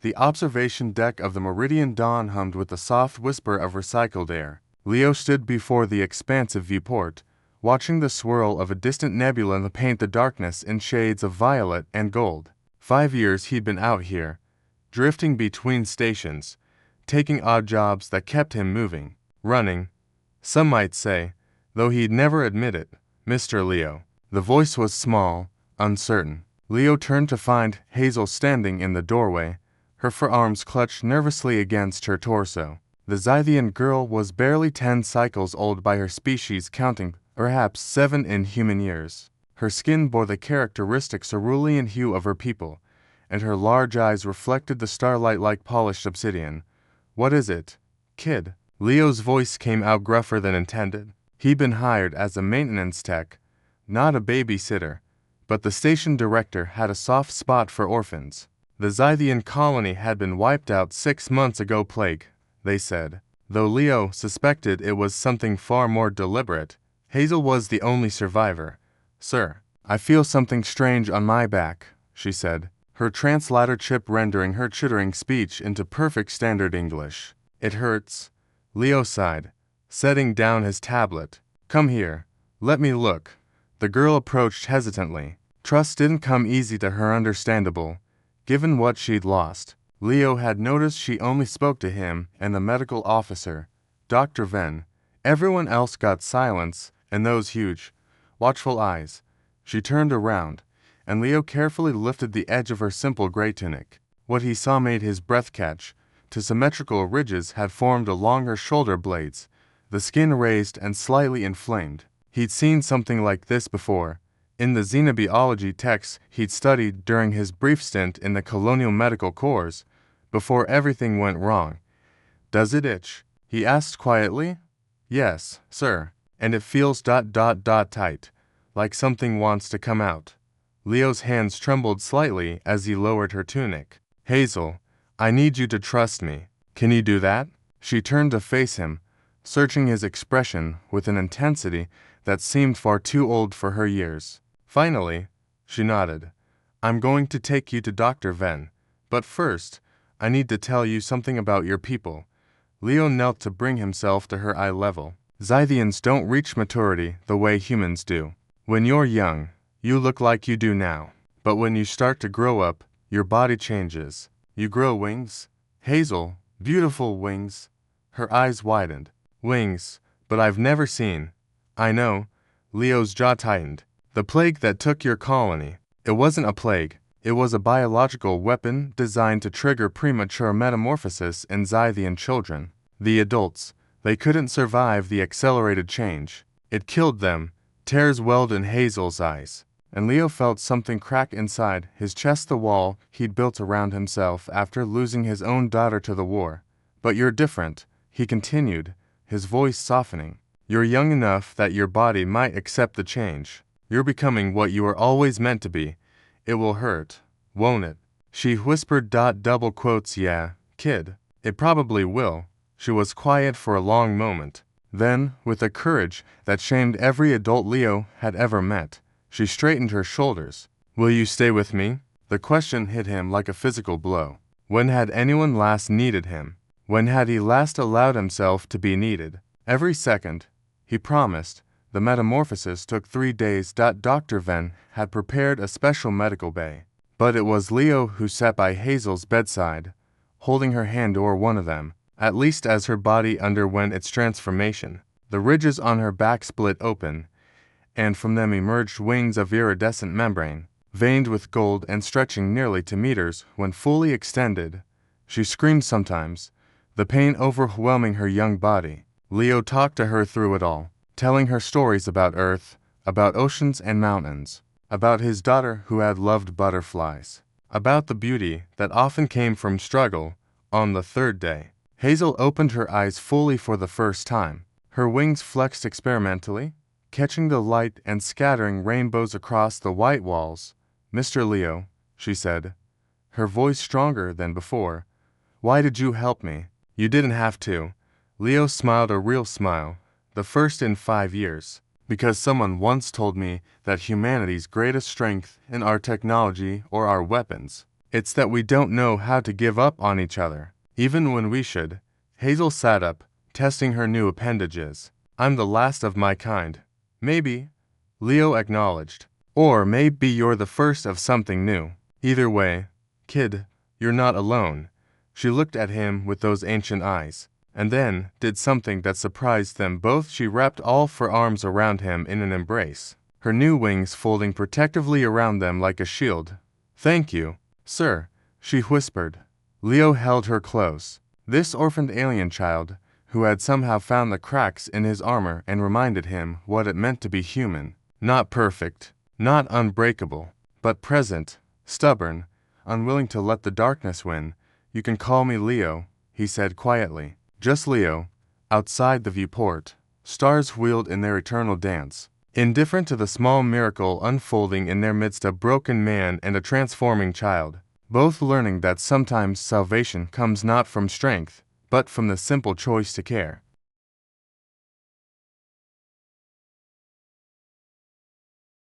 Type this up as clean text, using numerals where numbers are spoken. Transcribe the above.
The observation deck of the Meridian Dawn hummed with the soft whisper of recycled air. Leo stood before the expansive viewport, watching the swirl of a distant nebula paint the darkness in shades of violet and gold. 5 years he'd been out here, drifting between stations, taking odd jobs that kept him moving, running, some might say, though he'd never admit it. Mr. Leo. The voice was small, uncertain. Leo turned to find Hazel standing in the doorway, her forearms clutched nervously against her torso. The Scythian girl was barely 10 cycles old by her species, counting perhaps 7 in human years. Her skin bore the characteristic cerulean hue of her people, and her large eyes reflected the starlight like polished obsidian. "What is it, kid?" Leo's voice came out gruffer than intended. He'd been hired as a maintenance tech, not a babysitter, but the station director had a soft spot for orphans. The Scythian colony had been wiped out 6 months ago, plague, they said. Though Leo suspected it was something far more deliberate, Hazel was the only survivor. "Sir, I feel something strange on my back," she said, her translator chip rendering her chittering speech into perfect standard English. "It hurts." Leo sighed, setting down his tablet. "Come here. Let me look." The girl approached hesitantly. Trust didn't come easy to her, understandable, given what she'd lost. Leo had noticed she only spoke to him and the medical officer, Dr. Venn. Everyone else got silence, and those huge, watchful eyes. She turned around, and Leo carefully lifted the edge of her simple gray tunic. What he saw made his breath catch. Two symmetrical ridges had formed along her shoulder blades, the skin raised and slightly inflamed. He'd seen something like this before, in the xenobiology texts he'd studied during his brief stint in the Colonial Medical Corps, before everything went wrong. "Does it itch?" he asked quietly. "Yes, sir, and it feels tight, like something wants to come out." Leo's hands trembled slightly as he lowered her tunic. "Hazel, I need you to trust me. Can you do that?" She turned to face him, searching his expression with an intensity that seemed far too old for her years. Finally, she nodded. "I'm going to take you to Dr. Venn, but first, I need to tell you something about your people." Leo knelt to bring himself to her eye level. "Scythians don't reach maturity the way humans do. When you're young, you look like you do now. But when you start to grow up, your body changes. You grow wings." "Hazel, beautiful wings." Her eyes widened. "Wings, but I've never seen." "I know." Leo's jaw tightened. "The plague that took your colony. It wasn't a plague. It was a biological weapon designed to trigger premature metamorphosis in Scythian children. The adults, they couldn't survive the accelerated change. It killed them." Tears welled in Hazel's eyes, and Leo felt something crack inside his chest, the wall he'd built around himself after losing his own daughter to the war. "But you're different," he continued, his voice softening. "You're young enough that your body might accept the change. You're becoming what you were always meant to be. It will hurt, won't it?" She whispered double quotes, "Yeah, kid. It probably will." She was quiet for a long moment. Then, with a courage that shamed every adult Leo had ever met, she straightened her shoulders. "Will you stay with me?" The question hit him like a physical blow. When had anyone last needed him? When had he last allowed himself to be needed? Every second, he promised. The metamorphosis took 3 days. Dr. Venn had prepared a special medical bay. But it was Leo who sat by Hazel's bedside, holding her hand or one of them, at least as her body underwent its transformation. The ridges on her back split open, and from them emerged wings of iridescent membrane, veined with gold and stretching nearly to meters when fully extended. She screamed sometimes, the pain overwhelming her young body. Leo talked to her through it all, telling her stories about Earth, about oceans and mountains, about his daughter who had loved butterflies, about the beauty that often came from struggle. On the 3rd day, Hazel opened her eyes fully for the first time. Her wings flexed experimentally, catching the light and scattering rainbows across the white walls. "Mr. Leo," she said, her voice stronger than before, "why did you help me?" "You didn't have to." Leo smiled, a real smile, the first in 5 years. "Because someone once told me that humanity's greatest strength in our technology or our weapons It's that we don't know how to give up on each other, even when we should. Hazel sat up, testing her new appendages. I'm the last of my kind. Maybe, Leo acknowledged. Or maybe you're the first of something new. Either way, kid, you're not alone. She looked at him with those ancient eyes, and then did something that surprised them both. She wrapped all four arms around him in an embrace, her new wings folding protectively around them like a shield. Thank you, sir, she whispered. Leo held her close. This orphaned alien child, who had somehow found the cracks in his armor and reminded him what it meant to be human. Not perfect, not unbreakable, but present, stubborn, unwilling to let the darkness win. You can call me Leo, he said quietly. Just Leo. Outside the viewport, stars wheeled in their eternal dance, indifferent to the small miracle unfolding in their midst, a broken man and a transforming child, both learning that sometimes salvation comes not from strength, but from the simple choice to care.